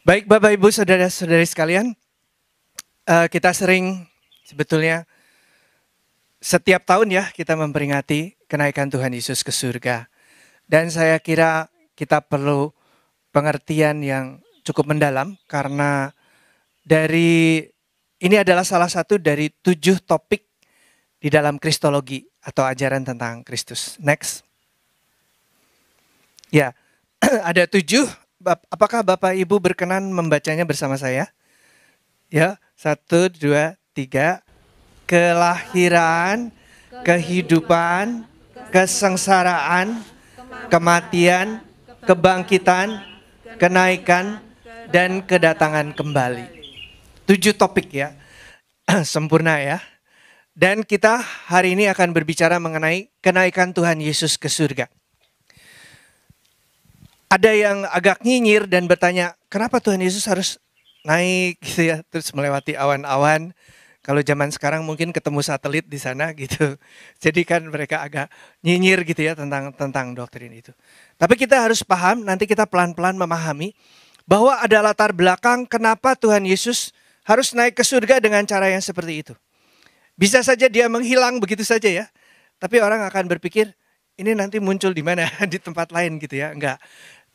Baik Bapak Ibu Saudara-saudari sekalian, kita sering sebetulnya setiap tahun ya kita memperingati kenaikan Tuhan Yesus ke surga. Dan saya kira kita perlu pengertian yang cukup mendalam karena ini adalah salah satu dari 7 topik di dalam Kristologi atau ajaran tentang Kristus. Next. Ya, ada 7. Apakah Bapak Ibu berkenan membacanya bersama saya? Ya, 1, 2, 3. Kelahiran, kehidupan, kesengsaraan, kematian, kebangkitan, kenaikan, dan kedatangan kembali. 7 topik ya, sempurna ya. Dan kita hari ini akan berbicara mengenai kenaikan Tuhan Yesus ke surga. Ada yang agak nyinyir dan bertanya, kenapa Tuhan Yesus harus naik gitu ya, terus melewati awan-awan. Kalau zaman sekarang mungkin ketemu satelit di sana gitu. Jadi kan mereka agak nyinyir gitu ya tentang doktrin itu. Tapi kita harus paham, nanti kita pelan-pelan memahami bahwa ada latar belakang kenapa Tuhan Yesus harus naik ke surga dengan cara yang seperti itu. Bisa saja dia menghilang begitu saja ya. Tapi orang akan berpikir, ini nanti muncul di mana? Di tempat lain gitu ya. Enggak.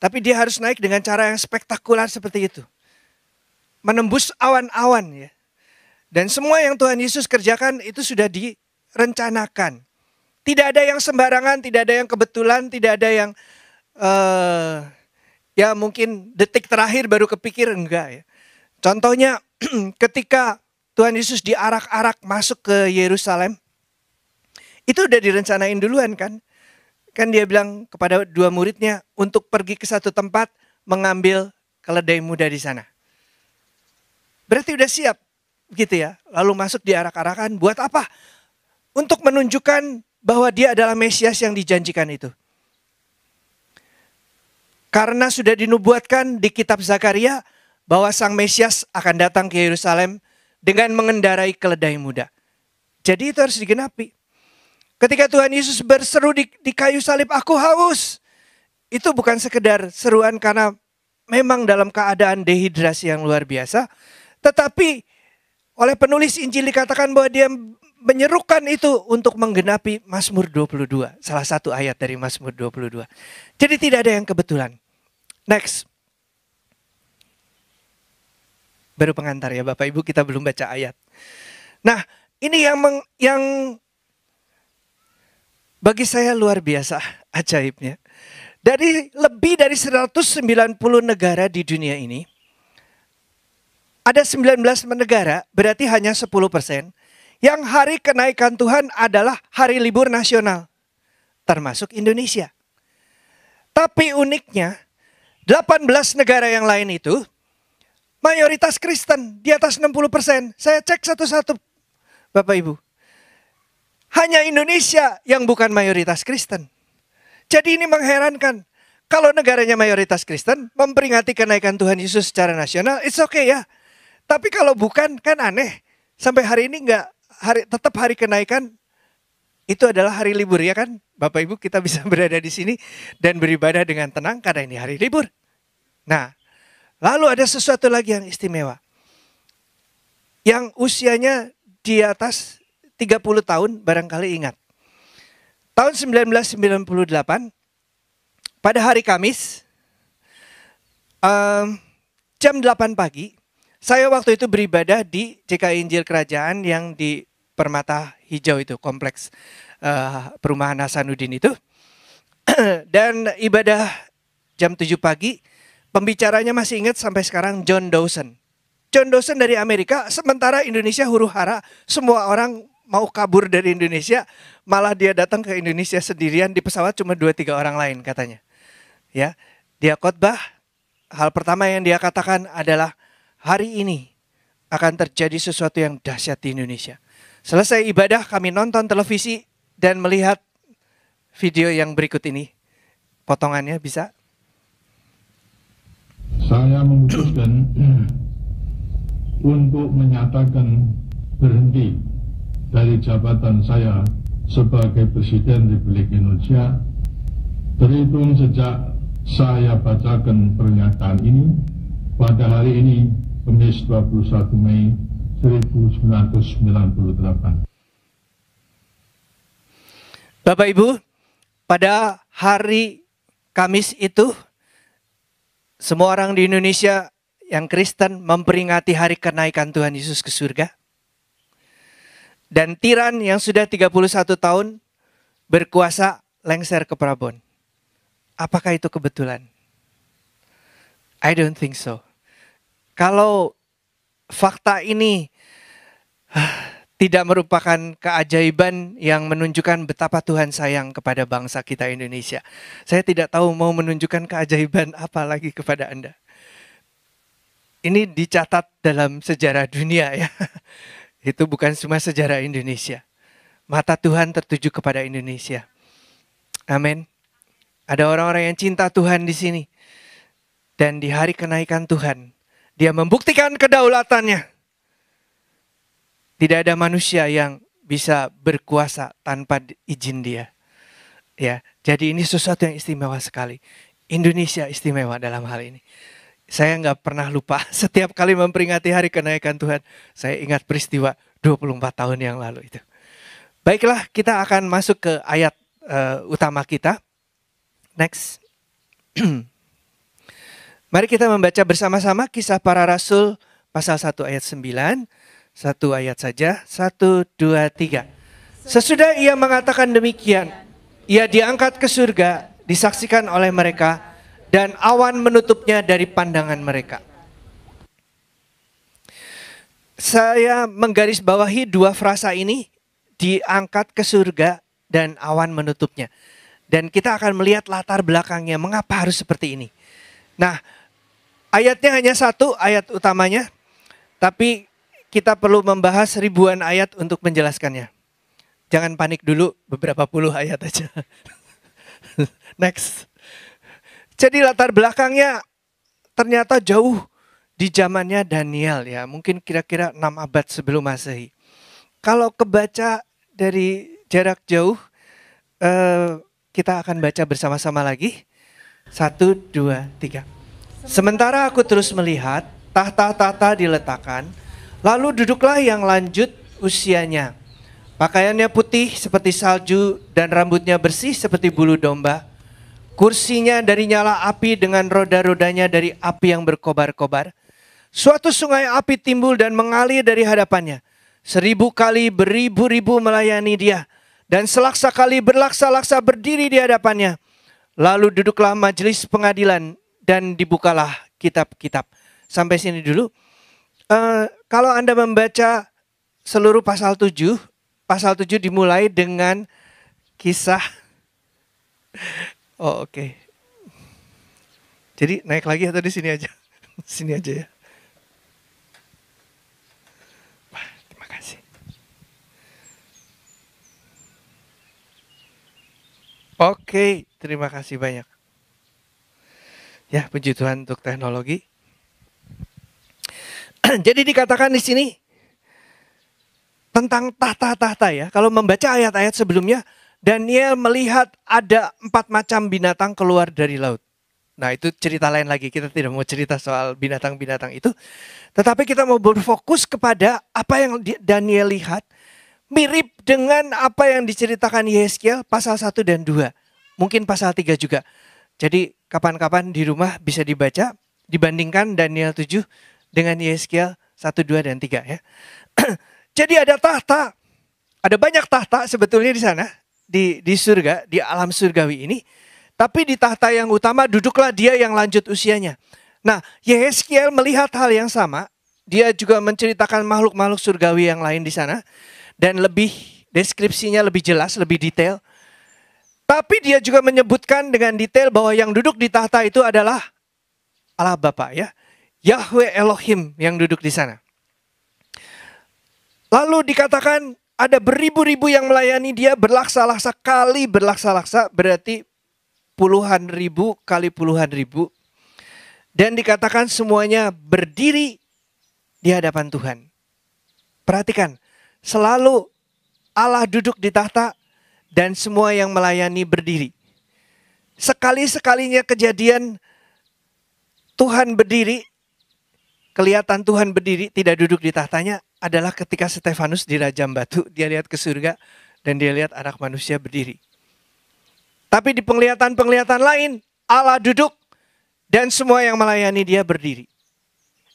Tapi dia harus naik dengan cara yang spektakuler seperti itu. Menembus awan-awan ya. Dan semua yang Tuhan Yesus kerjakan itu sudah direncanakan. Tidak ada yang sembarangan, tidak ada yang kebetulan, tidak ada yang ya mungkin detik terakhir baru kepikir, enggak ya. Contohnya ketika Tuhan Yesus diarak-arak masuk ke Yerusalem, itu udah direncanain duluan kan. Kan dia bilang kepada 2 muridnya untuk pergi ke satu tempat mengambil keledai muda di sana. Berarti udah siap gitu ya. Lalu masuk diarak-arakan buat apa? Untuk menunjukkan bahwa dia adalah Mesias yang dijanjikan itu. Karena sudah dinubuatkan di kitab Zakaria bahwa Sang Mesias akan datang ke Yerusalem dengan mengendarai keledai muda. Jadi itu harus digenapi. Ketika Tuhan Yesus berseru di kayu salib, aku haus. Itu bukan sekedar seruan karena memang dalam keadaan dehidrasi yang luar biasa. Tetapi oleh penulis Injil dikatakan bahwa dia menyerukan itu untuk menggenapi Mazmur 22. Salah satu ayat dari Mazmur 22. Jadi tidak ada yang kebetulan. Next. Baru pengantar ya Bapak Ibu, kita belum baca ayat. Nah ini yang bagi saya luar biasa ajaibnya. Dari lebih dari 190 negara di dunia ini, ada 19 negara, berarti hanya 10%, yang hari kenaikan Tuhan adalah hari libur nasional, termasuk Indonesia. Tapi uniknya, 18 negara yang lain itu, mayoritas Kristen, di atas 60%. Saya cek satu-satu, Bapak Ibu. Hanya Indonesia yang bukan mayoritas Kristen. Jadi ini mengherankan. Kalau negaranya mayoritas Kristen, memperingati kenaikan Tuhan Yesus secara nasional, it's okay ya. Tapi kalau bukan, kan aneh. Sampai hari ini tetap hari kenaikan, itu adalah hari libur ya kan. Bapak Ibu, kita bisa berada di sini dan beribadah dengan tenang karena ini hari libur. Nah, lalu ada sesuatu lagi yang istimewa. Yang usianya di atas 30 tahun barangkali ingat. Tahun 1998, pada hari Kamis, jam 8 pagi, saya waktu itu beribadah di GKI Injil Kerajaan yang di Permata Hijau itu, kompleks perumahan Hasanuddin itu. Dan ibadah jam 7 pagi, pembicaranya masih ingat sampai sekarang John Dawson. John Dawson dari Amerika, sementara Indonesia huru-hara, semua orang mau kabur dari Indonesia, malah dia datang ke Indonesia sendirian, di pesawat cuma 2-3 orang lain katanya. Ya, dia khotbah, hal pertama yang dia katakan adalah hari ini akan terjadi sesuatu yang dahsyat di Indonesia. Selesai ibadah kami nonton televisi dan melihat video yang berikut ini. Potongannya bisa? Saya memutuskan untuk menyatakan berhenti dari jabatan saya sebagai Presiden Republik Indonesia terhitung sejak saya bacakan pernyataan ini pada hari ini, Kamis 21 Mei 1998. Bapak Ibu, pada hari Kamis itu, semua orang di Indonesia yang Kristen memperingati hari kenaikan Tuhan Yesus ke surga. Dan tiran yang sudah 31 tahun berkuasa lengser ke Prabon. Apakah itu kebetulan? I don't think so. Kalau fakta ini tidak merupakan keajaiban yang menunjukkan betapa Tuhan sayang kepada bangsa kita Indonesia, saya tidak tahu mau menunjukkan keajaiban apa lagi kepada Anda. Ini dicatat dalam sejarah dunia ya. Itu bukan cuma sejarah Indonesia. Mata Tuhan tertuju kepada Indonesia. Amin. Ada orang-orang yang cinta Tuhan di sini. Dan di hari kenaikan Tuhan, Dia membuktikan kedaulatannya. Tidak ada manusia yang bisa berkuasa tanpa izin Dia. Ya, jadi ini sesuatu yang istimewa sekali. Indonesia istimewa dalam hal ini. Saya nggak pernah lupa, setiap kali memperingati hari kenaikan Tuhan, saya ingat peristiwa 24 tahun yang lalu itu. Baiklah, kita akan masuk ke ayat utama kita. Next. Mari kita membaca bersama-sama Kisah Para Rasul pasal 1 ayat 9. Satu ayat saja. 1, 2, 3. Sesudah ia mengatakan demikian, ia diangkat ke surga, disaksikan oleh mereka, dan awan menutupnya dari pandangan mereka. Saya menggarisbawahi dua frasa ini, diangkat ke surga dan awan menutupnya. Dan kita akan melihat latar belakangnya, mengapa harus seperti ini. Nah, ayatnya hanya satu, ayat utamanya. Tapi kita perlu membahas ribuan ayat untuk menjelaskannya. Jangan panik dulu, beberapa puluh ayat aja. Next. Jadi latar belakangnya ternyata jauh di zamannya Daniel ya. Mungkin kira-kira 6 abad sebelum Masehi. Kalau kebaca dari jarak jauh, kita akan baca bersama-sama lagi. 1, 2, 3. Sementara aku terus melihat, tahta-tahta diletakkan, lalu duduklah yang lanjut usianya. Pakaiannya putih seperti salju dan rambutnya bersih seperti bulu domba. Kursinya dari nyala api dengan roda-rodanya dari api yang berkobar-kobar. Suatu sungai api timbul dan mengalir dari hadapannya. 1000 kali beribu-ribu melayani dia. Dan selaksa kali berlaksa-laksa berdiri di hadapannya. Lalu duduklah majelis pengadilan dan dibukalah kitab-kitab. Sampai sini dulu. Kalau Anda membaca seluruh pasal 7 dimulai dengan kisah. Oh, oke. Jadi naik lagi atau di sini aja? Sini aja ya. Wah, terima kasih. Oke, terima kasih banyak. Ya, puji Tuhan untuk teknologi. Jadi dikatakan di sini tentang tahta-tahta ya. Kalau membaca ayat-ayat sebelumnya, Daniel melihat ada 4 macam binatang keluar dari laut. Nah, itu cerita lain lagi. Kita tidak mau cerita soal binatang-binatang itu. Tetapi kita mau berfokus kepada apa yang Daniel lihat. Mirip dengan apa yang diceritakan Yehezkiel pasal 1 dan 2. Mungkin pasal 3 juga. Jadi kapan-kapan di rumah bisa dibaca. Dibandingkan Daniel 7 dengan Yehezkiel 1, 2, dan 3 ya. Jadi ada tahta. Ada banyak tahta sebetulnya di sana. Di surga, di alam surgawi ini. Tapi di tahta yang utama duduklah dia yang lanjut usianya. Nah, Yehezkiel melihat hal yang sama. Dia juga menceritakan makhluk-makhluk surgawi yang lain di sana. Dan lebih deskripsinya lebih jelas, lebih detail. Tapi dia juga menyebutkan dengan detail bahwa yang duduk di tahta itu adalah Allah Bapa ya. Yahweh Elohim yang duduk di sana. Lalu dikatakan ada beribu-ribu yang melayani dia, berlaksa-laksa kali berlaksa-laksa, berarti puluhan ribu kali puluhan ribu. Dan dikatakan semuanya berdiri di hadapan Tuhan. Perhatikan, selalu Allah duduk di tahta dan semua yang melayani berdiri. Sekali-sekalinya kejadian Tuhan berdiri, kelihatan Tuhan berdiri tidak duduk di tahtanya adalah ketika Stefanus dirajam batu. Dia lihat ke surga dan dia lihat Anak Manusia berdiri. Tapi di penglihatan-penglihatan lain Allah duduk dan semua yang melayani dia berdiri.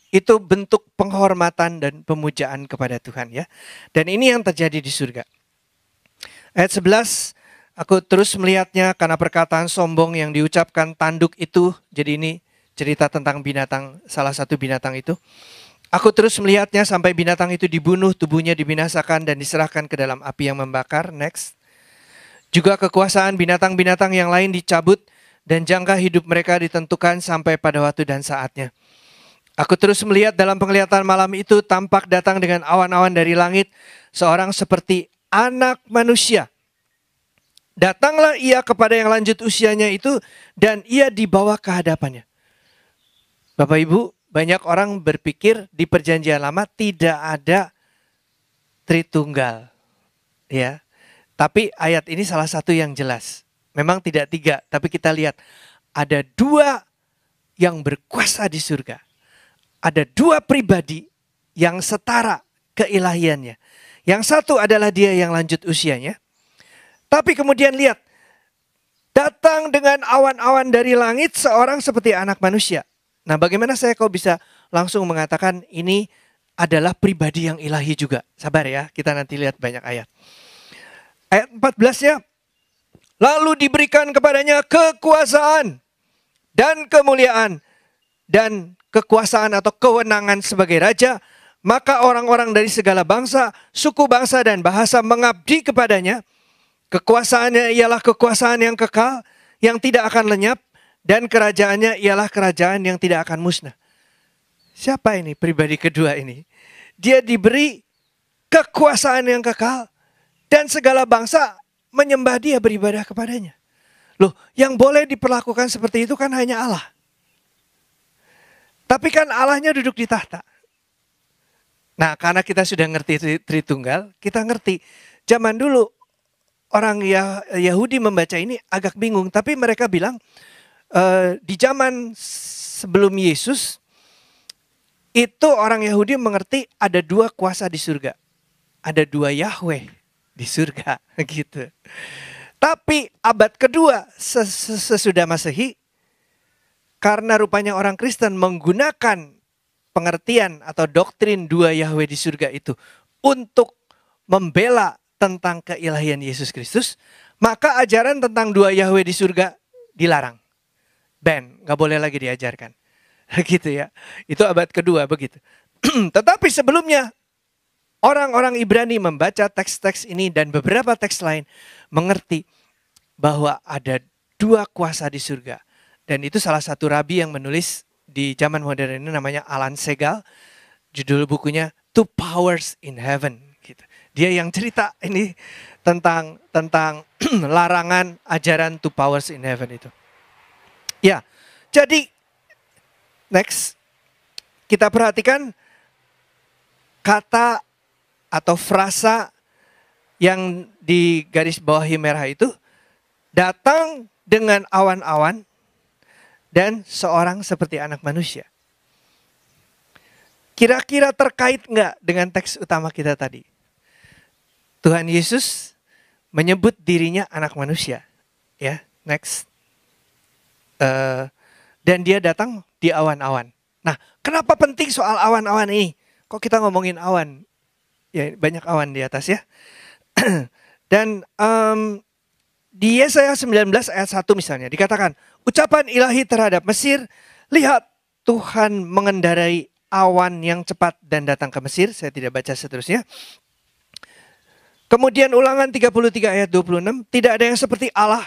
Itu bentuk penghormatan dan pemujaan kepada Tuhan ya. Dan ini yang terjadi di surga. Ayat 11, aku terus melihatnya karena perkataan sombong yang diucapkan tanduk itu. Jadi ini cerita tentang binatang, salah satu binatang itu. Aku terus melihatnya sampai binatang itu dibunuh, tubuhnya dibinasakan dan diserahkan ke dalam api yang membakar. Next. Juga kekuasaan binatang-binatang yang lain dicabut dan jangka hidup mereka ditentukan sampai pada waktu dan saatnya. Aku terus melihat dalam penglihatan malam itu tampak datang dengan awan-awan dari langit seorang seperti Anak Manusia. Datanglah ia kepada yang lanjut usianya itu dan ia dibawa ke hadapannya. Bapak Ibu, banyak orang berpikir di Perjanjian Lama tidak ada Tritunggal. Ya. Tapi ayat ini salah satu yang jelas. Memang tidak 3, tapi kita lihat ada 2 yang berkuasa di surga. Ada 2 pribadi yang setara keilahiannya. Yang satu adalah dia yang lanjut usianya. Tapi kemudian lihat, datang dengan awan-awan dari langit seorang seperti Anak Manusia. Nah, bagaimana saya kok bisa langsung mengatakan ini adalah pribadi yang ilahi juga? Sabar ya, kita nanti lihat banyak ayat. Ayat 14-nya, lalu diberikan kepadanya kekuasaan dan kemuliaan dan kekuasaan atau kewenangan sebagai raja. Maka orang-orang dari segala bangsa, suku bangsa dan bahasa mengabdi kepadanya. Kekuasaannya ialah kekuasaan yang kekal, yang tidak akan lenyap. Dan kerajaannya ialah kerajaan yang tidak akan musnah. Siapa ini pribadi kedua ini? Dia diberi kekuasaan yang kekal. Dan segala bangsa menyembah dia, beribadah kepadanya. Loh, yang boleh diperlakukan seperti itu kan hanya Allah. Tapi kan Allahnya duduk di tahta. Nah, karena kita sudah ngerti Tritunggal, kita ngerti. Zaman dulu orang Yahudi membaca ini agak bingung. Tapi mereka bilang, di zaman sebelum Yesus, itu orang Yahudi mengerti ada 2 kuasa di surga. Ada 2 Yahweh di surga. Gitu. Tapi abad kedua sesudah Masehi, karena rupanya orang Kristen menggunakan pengertian atau doktrin 2 Yahweh di surga itu untuk membela tentang keilahian Yesus Kristus, maka ajaran tentang 2 Yahweh di surga dilarang. Gak boleh lagi diajarkan. Gitu ya. Itu abad kedua begitu. Tetapi sebelumnya, orang-orang Ibrani membaca teks-teks ini dan beberapa teks lain mengerti bahwa ada 2 kuasa di surga. Dan itu salah satu rabi yang menulis di zaman modern ini namanya Alan Segal. Judul bukunya Two Powers in Heaven. Gitu. Dia yang cerita ini tentang larangan ajaran Two Powers in Heaven itu. Ya, jadi next kita perhatikan kata atau frasa yang di garis bawahi merah itu, datang dengan awan-awan dan seorang seperti Anak Manusia. Kira-kira terkait nggak dengan teks utama kita tadi? Tuhan Yesus menyebut dirinya Anak Manusia. Ya, next. Dan dia datang di awan-awan. Nah, kenapa penting soal awan-awan ini? Kok kita ngomongin awan? Ya, banyak awan di atas ya. Dan di Yesaya 19 ayat 1 misalnya dikatakan, ucapan ilahi terhadap Mesir, lihat Tuhan mengendarai awan yang cepat dan datang ke Mesir. Saya tidak baca seterusnya. Kemudian Ulangan 33 ayat 26, tidak ada yang seperti Allah,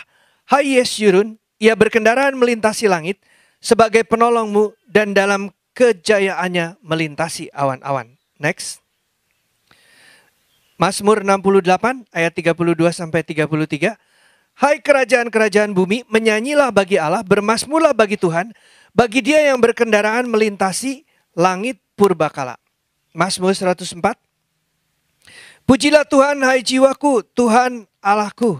hai Yesyurun, ia berkendaraan melintasi langit sebagai penolongmu dan dalam kejayaannya melintasi awan-awan. Next. Mazmur 68 ayat 32 sampai 33. Hai kerajaan-kerajaan bumi, menyanyilah bagi Allah, bermasmurlah bagi Tuhan, bagi Dia yang berkendaraan melintasi langit purbakala. Mazmur 104. Pujilah Tuhan, hai jiwaku, Tuhan Allahku,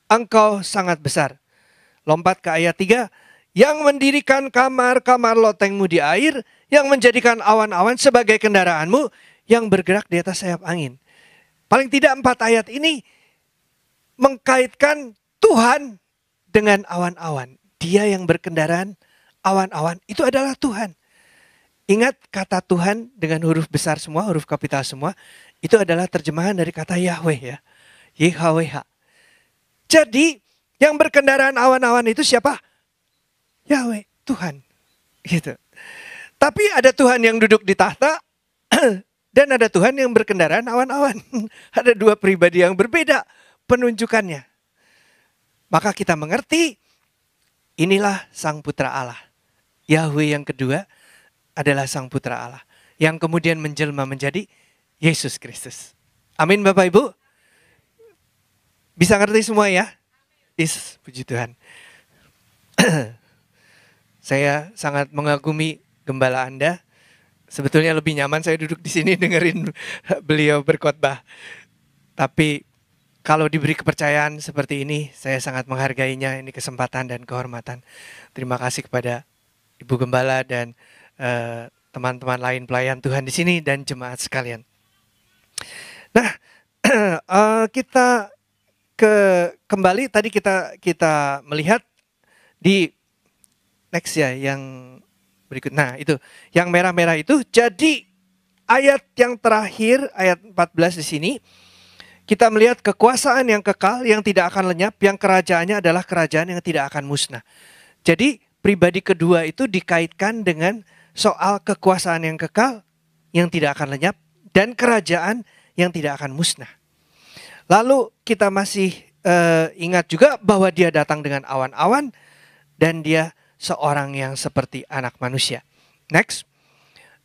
Engkau sangat besar. Lompat ke ayat 3. Yang mendirikan kamar-kamar lotengmu di air, yang menjadikan awan-awan sebagai kendaraanmu yang bergerak di atas sayap angin. Paling tidak 4 ayat ini mengkaitkan Tuhan dengan awan-awan. Dia yang berkendaraan awan-awan itu adalah Tuhan. Ingat kata Tuhan dengan huruf besar semua, huruf kapital semua, itu adalah terjemahan dari kata Yahweh ya. YHWH. Jadi yang berkendaraan awan-awan itu siapa? Yahweh, Tuhan. Gitu. Tapi ada Tuhan yang duduk di tahta dan ada Tuhan yang berkendaraan awan-awan. Ada 2 pribadi yang berbeda penunjukannya. Maka kita mengerti inilah Sang Putra Allah. Yahweh yang kedua adalah Sang Putra Allah. Yang kemudian menjelma menjadi Yesus Kristus. Amin Bapak Ibu. Bisa ngerti semua ya? Yes, puji Tuhan. Saya sangat mengagumi gembala Anda. Sebetulnya lebih nyaman saya duduk di sini dengerin beliau berkhotbah. Tapi kalau diberi kepercayaan seperti ini, saya sangat menghargainya. Ini kesempatan dan kehormatan. Terima kasih kepada Ibu Gembala dan teman-teman lain pelayan Tuhan di sini dan jemaat sekalian. Nah, kita kembali tadi kita melihat di next ya yang berikut. Nah, itu yang merah-merah itu. Jadi ayat yang terakhir ayat 14 di sini kita melihat kekuasaan yang kekal yang tidak akan lenyap, yang kerajaannya adalah kerajaan yang tidak akan musnah. Jadi pribadi kedua itu dikaitkan dengan soal kekuasaan yang kekal yang tidak akan lenyap dan kerajaan yang tidak akan musnah. Lalu kita masih ingat juga bahwa dia datang dengan awan-awan dan dia seorang yang seperti anak manusia. Next.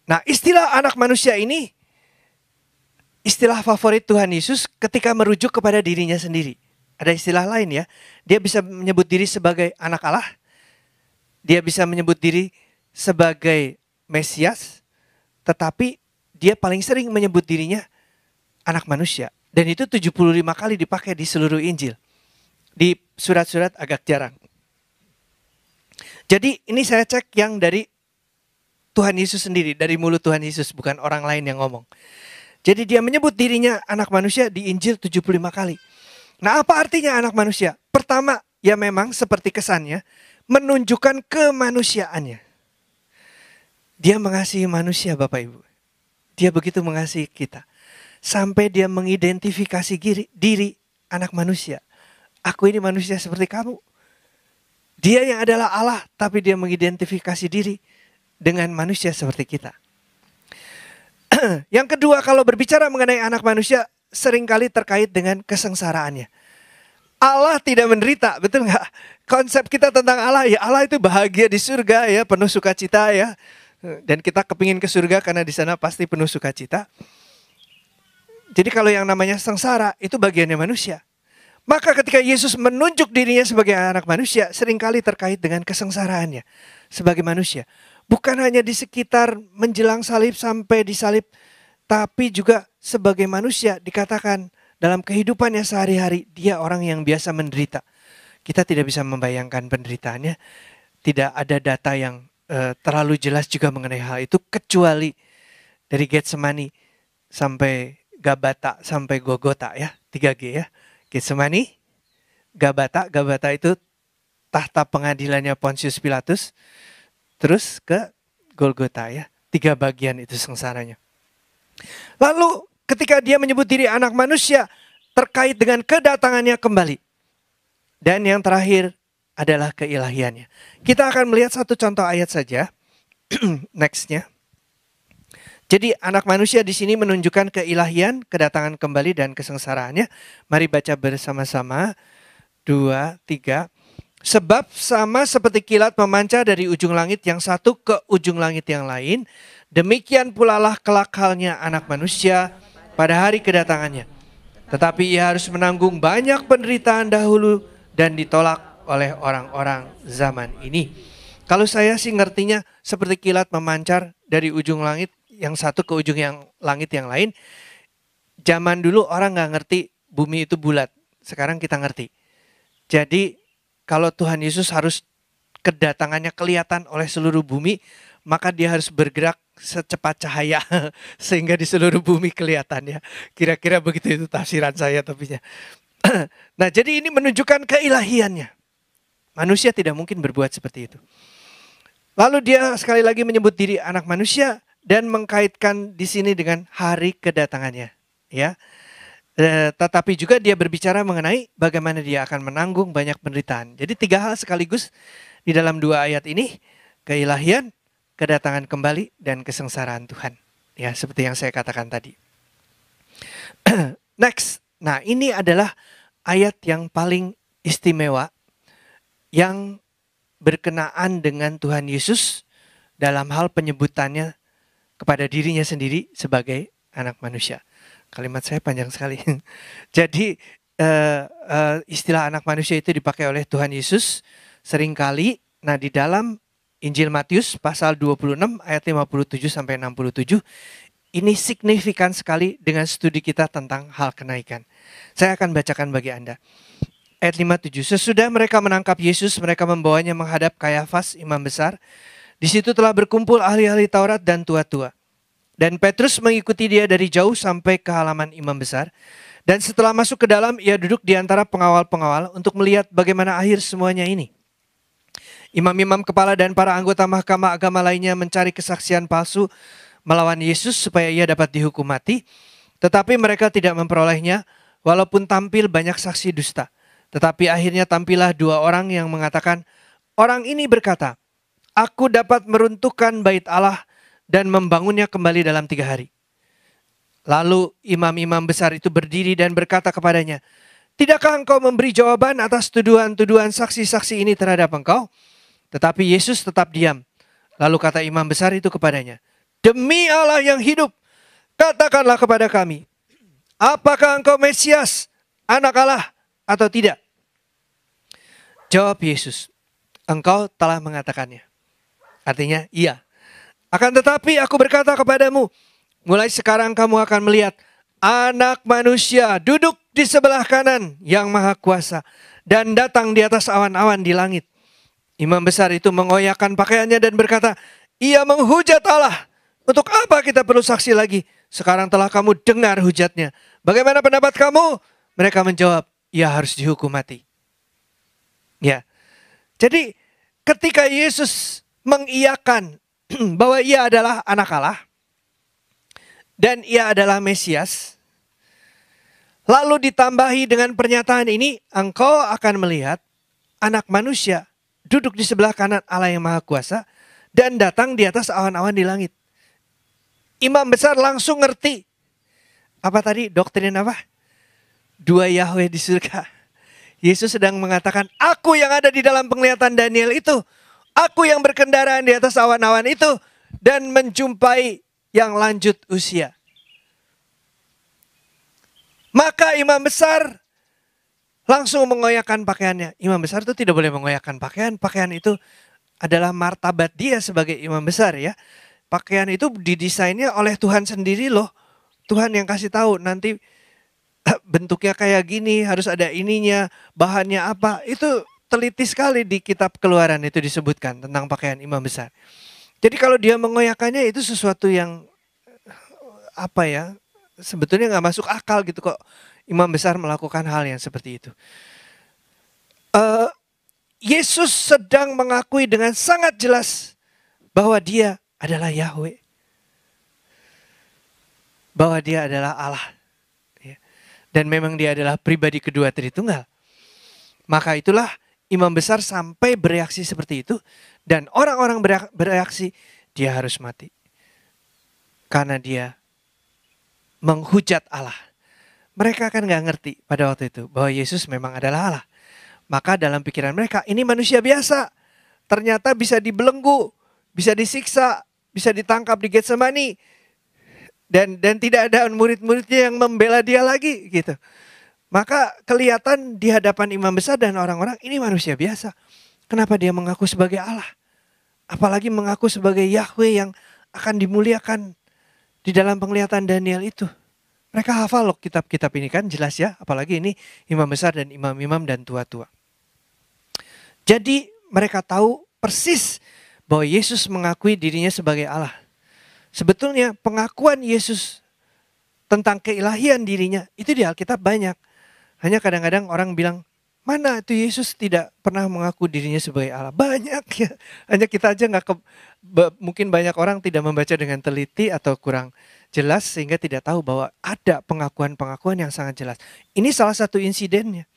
Nah, istilah anak manusia ini istilah favorit Tuhan Yesus ketika merujuk kepada dirinya sendiri. Ada istilah lain ya. Dia bisa menyebut diri sebagai anak Allah. Dia bisa menyebut diri sebagai Mesias. Tetapi dia paling sering menyebut dirinya anak manusia. Dan itu 75 kali dipakai di seluruh Injil. Di surat-surat agak jarang. Jadi ini saya cek yang dari Tuhan Yesus sendiri. Dari mulut Tuhan Yesus, bukan orang lain yang ngomong. Jadi dia menyebut dirinya anak manusia di Injil 75 kali. Nah, apa artinya anak manusia? Pertama, ya memang seperti kesannya, menunjukkan kemanusiaannya. Dia mengasihi manusia Bapak Ibu. Dia begitu mengasihi kita. Sampai dia mengidentifikasi diri anak manusia. Aku ini manusia seperti kamu. Dia yang adalah Allah, tapi dia mengidentifikasi diri dengan manusia seperti kita. Yang kedua, kalau berbicara mengenai anak manusia, seringkali terkait dengan kesengsaraannya. Allah tidak menderita, betul nggak? Konsep kita tentang Allah, ya Allah itu bahagia di surga ya, penuh sukacita ya. Dan kita kepingin ke surga karena di sana pasti penuh sukacita. Jadi kalau yang namanya sengsara, itu bagiannya manusia. Maka ketika Yesus menunjuk dirinya sebagai anak manusia, seringkali terkait dengan kesengsaraannya sebagai manusia. Bukan hanya di sekitar menjelang salib sampai disalib, tapi juga sebagai manusia dikatakan dalam kehidupannya sehari-hari, dia orang yang biasa menderita. Kita tidak bisa membayangkan penderitaannya. Tidak ada data yang terlalu jelas juga mengenai hal itu, kecuali dari Getsemani sampai Gabata sampai Golgota ya, 3G ya. Getsemani, Gabata itu tahta pengadilannya Pontius Pilatus, terus ke Golgota ya. 3 bagian itu sengsaranya. Lalu ketika dia menyebut diri anak manusia, terkait dengan kedatangannya kembali. Dan yang terakhir adalah keilahiannya. Kita akan melihat satu contoh ayat saja. Nextnya. Jadi anak manusia di sini menunjukkan keilahian, kedatangan kembali dan kesengsaraannya. Mari baca bersama-sama. 2, 3. Sebab sama seperti kilat memancar dari ujung langit yang satu ke ujung langit yang lain, demikian pula lah kelak halnya anak manusia pada hari kedatangannya. Tetapi ia harus menanggung banyak penderitaan dahulu dan ditolak oleh orang-orang zaman ini. Kalau saya sih ngertinya seperti kilat memancar dari ujung langit yang satu ke ujung yang langit yang lain. Zaman dulu orang nggak ngerti bumi itu bulat. Sekarang kita ngerti. Jadi kalau Tuhan Yesus harus kedatangannya kelihatan oleh seluruh bumi, maka dia harus bergerak secepat cahaya sehingga di seluruh bumi kelihatan ya. Kira-kira begitu itu tafsiran saya tapi ya. Nah, jadi ini menunjukkan keilahiannya. Manusia tidak mungkin berbuat seperti itu. Lalu dia sekali lagi menyebut diri anak manusia dan mengkaitkan di sini dengan hari kedatangannya, ya. Tetapi juga dia berbicara mengenai bagaimana dia akan menanggung banyak penderitaan. Jadi 3 hal sekaligus di dalam 2 ayat ini, keilahian, kedatangan kembali, dan kesengsaraan Tuhan. Ya, seperti yang saya katakan tadi. Next, nah ini adalah ayat yang paling istimewa yang berkenaan dengan Tuhan Yesus dalam hal penyebutannya kepada dirinya sendiri sebagai anak manusia. Kalimat saya panjang sekali. Jadi istilah anak manusia itu dipakai oleh Tuhan Yesus seringkali. Nah, di dalam Injil Matius pasal 26 ayat 57 sampai 67 ini signifikan sekali dengan studi kita tentang hal kenaikan. Saya akan bacakan bagi Anda. Ayat 57. Sesudah mereka menangkap Yesus, mereka membawanya menghadap Kayafas, imam besar. Di situ telah berkumpul ahli-ahli Taurat dan tua-tua. Dan Petrus mengikuti dia dari jauh sampai ke halaman imam besar. Dan setelah masuk ke dalam, ia duduk di antara pengawal-pengawal untuk melihat bagaimana akhir semuanya ini. Imam-imam kepala dan para anggota mahkamah agama lainnya mencari kesaksian palsu melawan Yesus supaya ia dapat dihukum mati. Tetapi mereka tidak memperolehnya, walaupun tampil banyak saksi dusta. Tetapi akhirnya tampillah 2 orang yang mengatakan, orang ini berkata, aku dapat meruntuhkan bait Allah dan membangunnya kembali dalam 3 hari. Lalu imam-imam besar itu berdiri dan berkata kepadanya, tidakkah engkau memberi jawaban atas tuduhan-tuduhan saksi-saksi ini terhadap engkau? Tetapi Yesus tetap diam. Lalu kata imam besar itu kepadanya, demi Allah yang hidup, katakanlah kepada kami, apakah engkau Mesias, anak Allah, atau tidak? Jawab Yesus, engkau telah mengatakannya. Artinya, iya. Akan tetapi aku berkata kepadamu, mulai sekarang kamu akan melihat Anak Manusia duduk di sebelah kanan yang Maha Kuasa dan datang di atas awan-awan di langit. Imam besar itu mengoyakkan pakaiannya dan berkata, ia menghujat Allah. Untuk apa kita perlu saksi lagi? Sekarang telah kamu dengar hujatnya. Bagaimana pendapat kamu? Mereka menjawab, ia harus dihukum mati. Ya, jadi ketika Yesus mengiyakan bahwa ia adalah anak Allah dan ia adalah Mesias, lalu ditambahi dengan pernyataan ini, engkau akan melihat Anak Manusia duduk di sebelah kanan Allah yang Maha Kuasa dan datang di atas awan-awan di langit. Imam besar langsung ngerti. Apa tadi doktrin apa? 2 Yahweh di surga. Yesus sedang mengatakan, aku yang ada di dalam penglihatan Daniel itu. Aku yang berkendaraan di atas awan-awan itu dan menjumpai yang lanjut usia. Maka imam besar langsung mengoyakkan pakaiannya. Imam besar itu tidak boleh mengoyakkan pakaian. Pakaian itu adalah martabat dia sebagai imam besar ya. Pakaian itu didesainnya oleh Tuhan sendiri loh. Tuhan yang kasih tahu nanti bentuknya kayak gini, harus ada ininya, bahannya apa. Itu teliti sekali di kitab Keluaran itu disebutkan tentang pakaian imam besar. Jadi kalau dia mengoyakkannya itu sesuatu yang apa ya, sebetulnya nggak masuk akal gitu kok imam besar melakukan hal yang seperti itu. Yesus sedang mengakui dengan sangat jelas bahwa dia adalah Yahweh. Bahwa dia adalah Allah. Dan memang dia adalah pribadi kedua Tritunggal. Maka itulah imam besar sampai bereaksi seperti itu. Dan orang-orang bereaksi, dia harus mati. Karena dia menghujat Allah. Mereka kan gak ngerti pada waktu itu bahwa Yesus memang adalah Allah. Maka dalam pikiran mereka, ini manusia biasa. Ternyata bisa dibelenggu, bisa disiksa, bisa ditangkap di Getsemani. Dan tidak ada murid-muridnya yang membela dia lagi gitu. Maka kelihatan di hadapan imam besar dan orang-orang, ini manusia biasa. Kenapa dia mengaku sebagai Allah? Apalagi mengaku sebagai Yahweh yang akan dimuliakan di dalam penglihatan Daniel itu. Mereka hafal loh kitab-kitab ini kan jelas ya. Apalagi ini imam besar dan imam-imam dan tua-tua. Jadi mereka tahu persis bahwa Yesus mengakui dirinya sebagai Allah. Sebetulnya pengakuan Yesus tentang keilahian dirinya itu di Alkitab banyak. Hanya kadang-kadang orang bilang, mana itu Yesus tidak pernah mengaku dirinya sebagai Allah. Banyak ya. Hanya kita aja mungkin banyak orang tidak membaca dengan teliti atau kurang jelas sehingga tidak tahu bahwa ada pengakuan-pengakuan yang sangat jelas. Ini salah satu insidennya.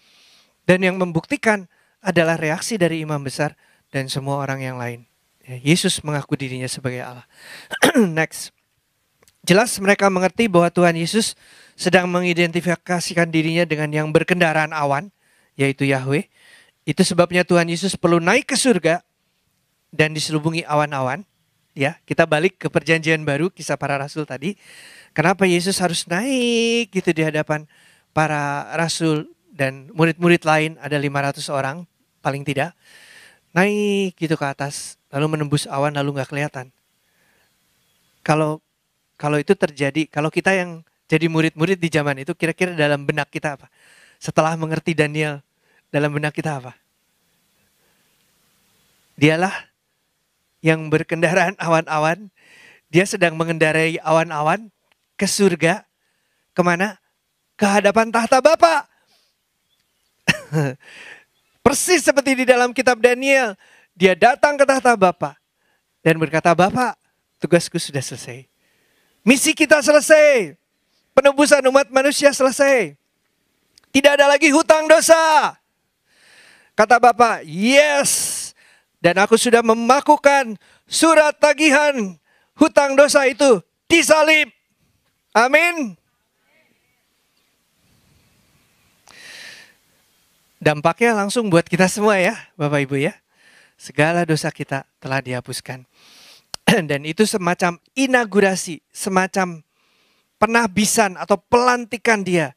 Dan yang membuktikan adalah reaksi dari imam besar dan semua orang yang lain. Ya, Yesus mengaku dirinya sebagai Allah. Next. Jelas mereka mengerti bahwa Tuhan Yesus sedang mengidentifikasikan dirinya dengan yang berkendaraan awan, yaitu Yahweh. Itu sebabnya Tuhan Yesus perlu naik ke surga dan diselubungi awan-awan. Ya, kita balik ke perjanjian baru, kisah para rasul tadi. Kenapa Yesus harus naik gitu di hadapan para rasul dan murid-murid lain, ada 500 orang paling tidak. Naik gitu ke atas, lalu menembus awan, lalu gak kelihatan. Kalau itu terjadi, kalau kita yang jadi murid-murid di zaman itu, kira-kira dalam benak kita apa? Setelah mengerti Daniel, dalam benak kita apa? Dialah yang berkendaraan awan-awan, dia sedang mengendarai awan-awan ke surga, kemana? Ke hadapan tahta Bapa. Persis seperti di dalam kitab Daniel, dia datang ke tahta Bapa dan berkata, Bapa, tugasku sudah selesai. Misi kita selesai. Penebusan umat manusia selesai. Tidak ada lagi hutang dosa. Kata Bapa, yes. Dan aku sudah memakukan surat tagihan hutang dosa itu disalib. Amin. Dampaknya langsung buat kita semua ya, Bapak Ibu ya. Segala dosa kita telah dihapuskan. Dan itu semacam inaugurasi, semacam penahbisan atau pelantikan dia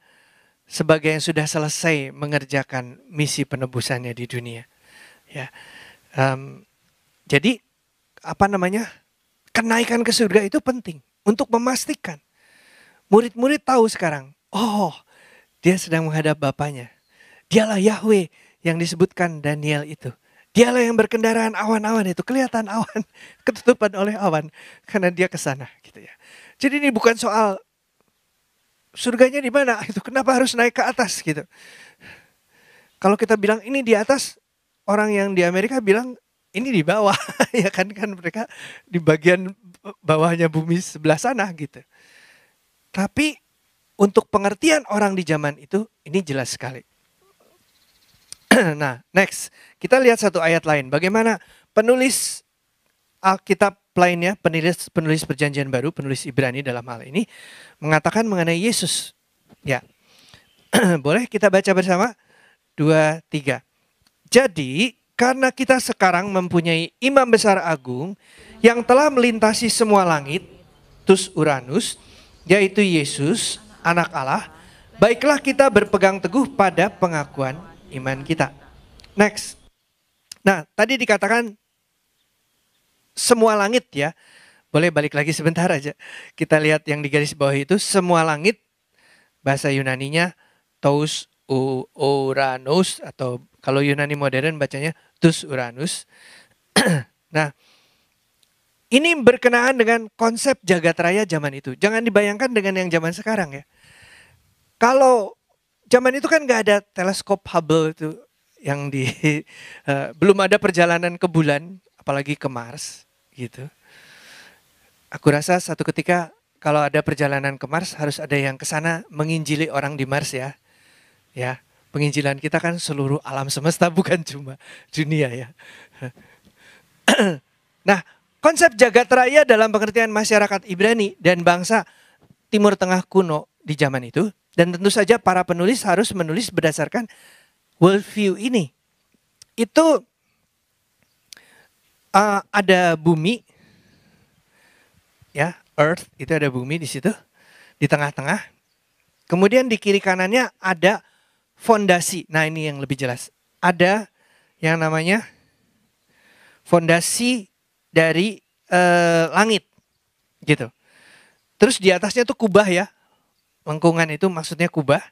sebagai yang sudah selesai mengerjakan misi penebusannya di dunia. Ya, jadi kenaikan ke surga itu penting untuk memastikan murid-murid tahu sekarang, oh dia sedang menghadap Bapanya. Dialah Yahweh yang disebutkan Daniel itu. Dialah yang berkendaraan awan-awan itu. Kelihatan awan, ketutupan oleh awan. Karena dia ke sana gitu ya. Jadi ini bukan soal surganya di mana, itu kenapa harus naik ke atas gitu. Kalau kita bilang ini di atas, orang yang di Amerika bilang ini di bawah. Ya kan mereka di bagian bawahnya bumi sebelah sana gitu. Tapi untuk pengertian orang di zaman itu, ini jelas sekali. Nah, next. Kita lihat satu ayat lain. Bagaimana penulis Alkitab lainnya, penulis perjanjian baru, penulis Ibrani dalam hal ini, mengatakan mengenai Yesus. Ya, boleh kita baca bersama? 2, 3. Jadi, karena kita sekarang mempunyai imam besar agung yang telah melintasi semua langit, tus Uranus, yaitu Yesus, anak Allah, baiklah kita berpegang teguh pada pengakuan iman kita. Next. Nah, tadi dikatakan semua langit ya. Boleh balik lagi sebentar aja. Kita lihat yang di garis bawah itu, semua langit. Bahasa Yunaninya tous Uranus, atau kalau Yunani modern bacanya tus Uranus. Nah, ini berkenaan dengan konsep jagat raya zaman itu. Jangan dibayangkan dengan yang zaman sekarang ya. Kalau zaman itu kan nggak ada teleskop Hubble itu yang belum ada perjalanan ke bulan, apalagi ke Mars gitu. Aku rasa satu ketika kalau ada perjalanan ke Mars harus ada yang ke sana menginjili orang di Mars ya. Ya, penginjilan kita kan seluruh alam semesta, bukan cuma dunia ya. Nah, konsep jagat raya dalam pengertian masyarakat Ibrani dan bangsa Timur Tengah kuno di zaman itu, dan tentu saja para penulis harus menulis berdasarkan worldview ini. Itu ada bumi, ya, Earth, itu ada bumi di situ, di tengah-tengah. Kemudian di kiri kanannya ada fondasi. Nah, ini yang lebih jelas. Ada yang namanya fondasi dari langit, gitu. Terus di atasnya tuh kubah ya, lengkungan itu maksudnya kubah.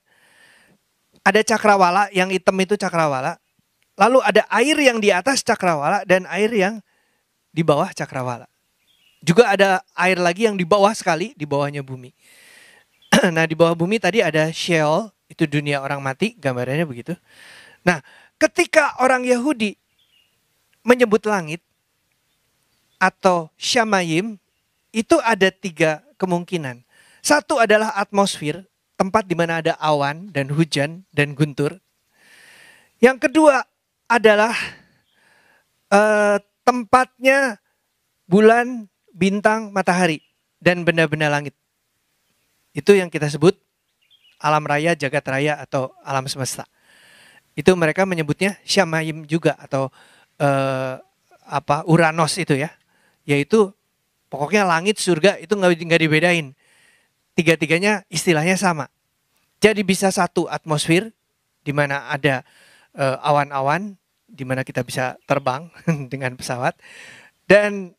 Ada cakrawala, yang hitam itu cakrawala. Lalu ada air yang di atas cakrawala dan air yang di bawah cakrawala. Juga ada air lagi yang di bawah sekali, di bawahnya bumi. Nah, di bawah bumi tadi ada Sheol, itu dunia orang mati, gambarannya begitu. Nah, ketika orang Yahudi menyebut langit atau Shamayim, itu ada 3 kemungkinan. Satu adalah atmosfer, tempat di mana ada awan dan hujan dan guntur. Yang kedua adalah tempatnya bulan, bintang, matahari, dan benda-benda langit. Itu yang kita sebut alam raya, jagat raya, atau alam semesta. Itu mereka menyebutnya Shamayim juga, atau Uranos itu ya. Yaitu pokoknya langit, surga itu nggak dibedain. 3-tiganya istilahnya sama. Jadi bisa satu atmosfer, di mana ada awan-awan, di mana kita bisa terbang dengan pesawat, dan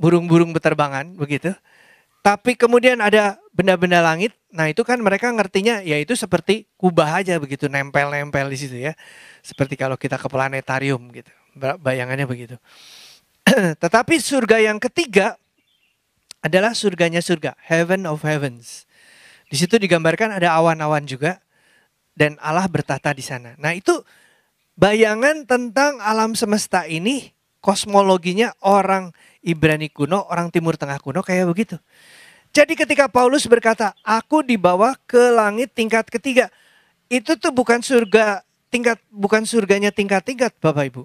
burung-burung beterbangan begitu. Tapi kemudian ada benda-benda langit. Nah, itu kan mereka ngertinya yaitu seperti kubah aja begitu, nempel-nempel di situ ya. Seperti kalau kita ke planetarium gitu. Bayangannya begitu. Tetapi surga yang ketiga adalah surganya surga, heaven of heavens. Di situ digambarkan ada awan-awan juga dan Allah bertata di sana. Nah, itu bayangan tentang alam semesta ini, kosmologinya orang Ibrani kuno, orang Timur Tengah kuno kayak begitu. Jadi ketika Paulus berkata, aku dibawa ke langit tingkat ketiga, itu tuh bukan surganya tingkat-tingkat, Bapak Ibu.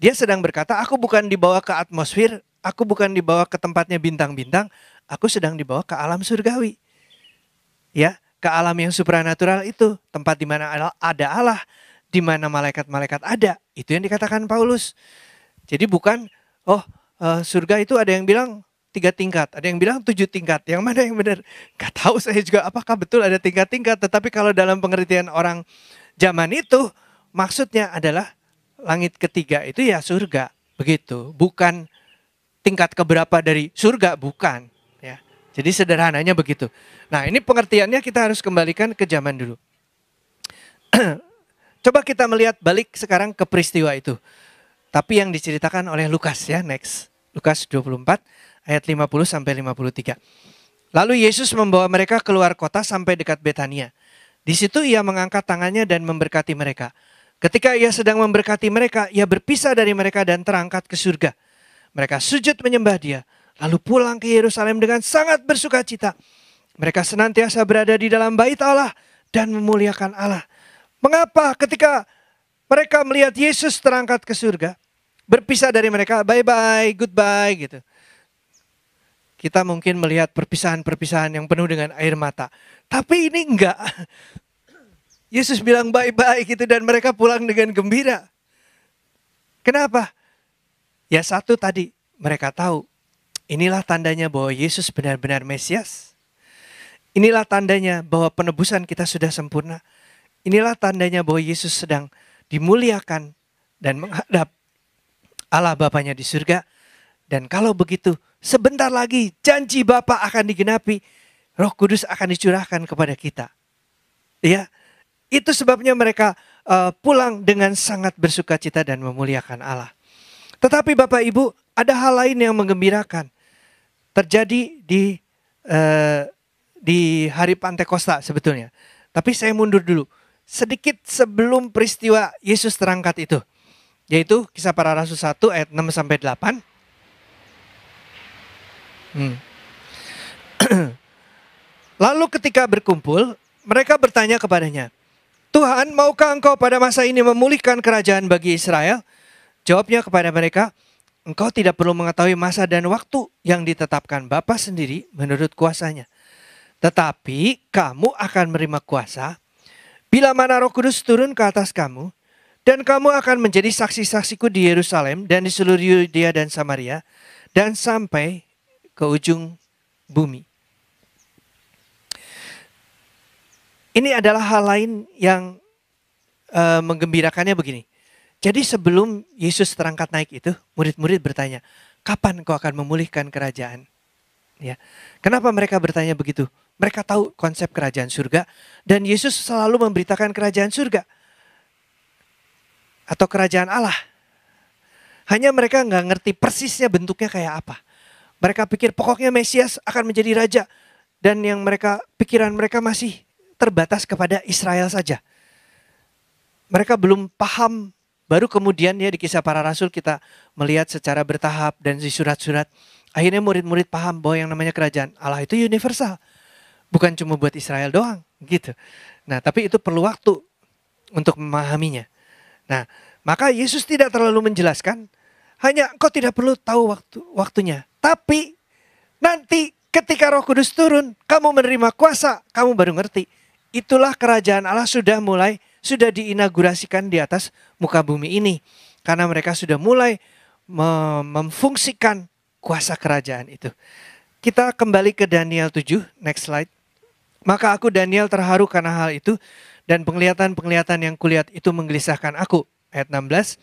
Dia sedang berkata, aku bukan dibawa ke atmosfer, aku bukan dibawa ke tempatnya bintang-bintang, aku sedang dibawa ke alam surgawi. Ya, ke alam yang supranatural itu, tempat di mana ada Allah, di mana malaikat-malaikat ada. Itu yang dikatakan Paulus. Jadi bukan, surga itu ada yang bilang 3 tingkat, ada yang bilang 7 tingkat. Yang mana yang benar? Gak tahu saya juga apakah betul ada tingkat-tingkat. Tetapi kalau dalam pengertian orang zaman itu, maksudnya adalah langit ketiga itu ya surga. Begitu, bukan tingkat keberapa dari surga, bukan. Ya. Jadi sederhananya begitu. Nah, ini pengertiannya kita harus kembalikan ke zaman dulu. Coba kita melihat balik sekarang ke peristiwa itu. Tapi yang diceritakan oleh Lukas ya, next. Lukas 24 ayat 50 sampai 53. Lalu Yesus membawa mereka keluar kota sampai dekat Betania. Di situ ia mengangkat tangannya dan memberkati mereka. Ketika ia sedang memberkati mereka, ia berpisah dari mereka dan terangkat ke surga. Mereka sujud menyembah dia, lalu pulang ke Yerusalem dengan sangat bersukacita. Mereka senantiasa berada di dalam bait Allah dan memuliakan Allah. Mengapa ketika mereka melihat Yesus terangkat ke surga, berpisah dari mereka, bye-bye, goodbye gitu. Kita mungkin melihat perpisahan-perpisahan yang penuh dengan air mata. Tapi ini enggak. Yesus bilang bye-bye gitu dan mereka pulang dengan gembira. Kenapa? Ya satu tadi, mereka tahu. Inilah tandanya bahwa Yesus benar-benar Mesias. Inilah tandanya bahwa penebusan kita sudah sempurna. Inilah tandanya bahwa Yesus sedang dimuliakan dan menghadap Allah Bapanya di surga. Dan kalau begitu, sebentar lagi janji Bapa akan digenapi. Roh Kudus akan dicurahkan kepada kita. Ya, itu sebabnya mereka pulang dengan sangat bersukacita dan memuliakan Allah. Tetapi Bapak Ibu, ada hal lain yang menggembirakan. Terjadi di hari Pantekosta sebetulnya. Tapi saya mundur dulu. Sedikit sebelum peristiwa Yesus terangkat itu. Yaitu Kisah Para Rasul 1 ayat 6 sampai 8. Lalu ketika berkumpul, mereka bertanya kepadanya, Tuhan, maukah engkau pada masa ini memulihkan kerajaan bagi Israel? Jawabnya kepada mereka, engkau tidak perlu mengetahui masa dan waktu yang ditetapkan Bapa sendiri menurut kuasanya. Tetapi kamu akan menerima kuasa bila mana Roh Kudus turun ke atas kamu, dan kamu akan menjadi saksi-saksiku di Yerusalem dan di seluruh Yudea dan Samaria, dan sampai ke ujung bumi. Ini adalah hal lain yang menggembirakannya begini. Jadi sebelum Yesus terangkat naik itu, murid-murid bertanya, kapan kau akan memulihkan kerajaan? Ya. Kenapa mereka bertanya begitu? Mereka tahu konsep kerajaan surga dan Yesus selalu memberitakan kerajaan surga atau kerajaan Allah. Hanya mereka nggak ngerti persisnya bentuknya kayak apa. Mereka pikir pokoknya Mesias akan menjadi raja. Dan yang pikiran mereka masih terbatas kepada Israel saja. Mereka belum paham. Baru kemudian ya di Kisah Para Rasul kita melihat secara bertahap dan di surat-surat. Akhirnya murid-murid paham bahwa yang namanya kerajaan Allah itu universal. Bukan cuma buat Israel doang gitu. Nah tapi itu perlu waktu untuk memahaminya. Nah maka Yesus tidak terlalu menjelaskan. Hanya engkau tidak perlu tahu waktunya. Tapi nanti ketika Roh Kudus turun, kamu menerima kuasa, kamu baru ngerti. Itulah kerajaan Allah sudah diinaugurasikan di atas muka bumi ini. Karena mereka sudah mulai memfungsikan kuasa kerajaan itu. Kita kembali ke Daniel 7, next slide. Maka aku Daniel terharu karena hal itu, dan penglihatan-penglihatan yang kulihat itu menggelisahkan aku. Ayat 16.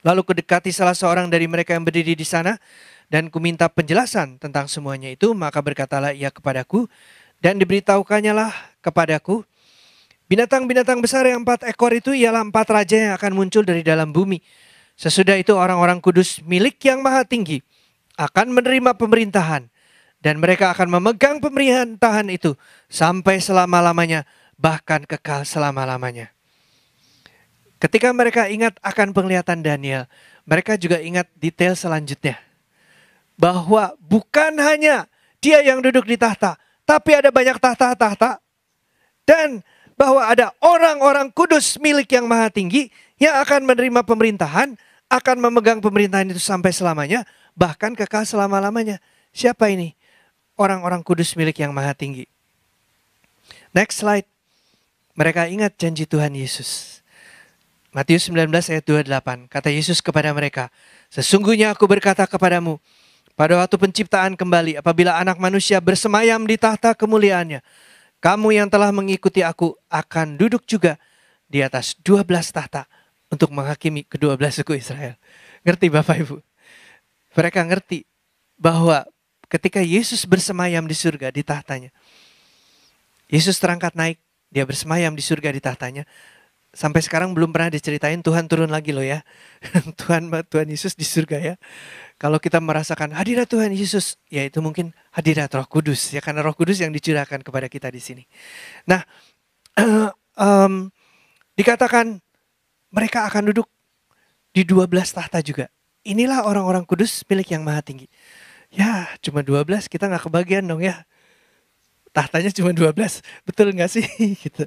Lalu kudekati salah seorang dari mereka yang berdiri di sana, dan kuminta penjelasan tentang semuanya itu, maka berkatalah ia kepadaku, dan diberitahukannya lah kepadaku, binatang-binatang besar yang 4 ekor itu ialah 4 raja yang akan muncul dari dalam bumi. Sesudah itu orang-orang kudus milik yang maha tinggi akan menerima pemerintahan, dan mereka akan memegang pemerintahan itu sampai selama-lamanya, bahkan kekal selama-lamanya. Ketika mereka ingat akan penglihatan Daniel, mereka juga ingat detail selanjutnya. Bahwa bukan hanya dia yang duduk di tahta, tapi ada banyak tahta-tahta. Dan bahwa ada orang-orang kudus milik yang maha tinggi yang akan menerima pemerintahan, akan memegang pemerintahan itu sampai selamanya, bahkan kekal selama-lamanya. Siapa ini? Orang-orang kudus milik yang maha tinggi. Next slide. Mereka ingat janji Tuhan Yesus. Matius 19 ayat 28. Kata Yesus kepada mereka, sesungguhnya aku berkata kepadamu, pada waktu penciptaan kembali, apabila anak manusia bersemayam di tahta kemuliaannya, kamu yang telah mengikuti aku akan duduk juga di atas 12 tahta untuk menghakimi ke-12 suku Israel. Ngerti Bapak Ibu? Mereka ngerti bahwa ketika Yesus bersemayam di surga di tahtanya, Yesus terangkat naik, dia bersemayam di surga di tahtanya. Sampai sekarang belum pernah diceritain Tuhan turun lagi loh ya. Tuhan Yesus di surga ya. Kalau kita merasakan hadirat Tuhan Yesus, ya itu mungkin hadirat Roh Kudus ya, karena Roh Kudus yang dicurahkan kepada kita di sini. Nah, dikatakan mereka akan duduk di 12 tahta juga. Inilah orang-orang kudus milik yang maha tinggi. Ya, cuma 12 kita nggak kebagian dong ya. Tahtanya cuma 12, betul nggak sih? Gitu.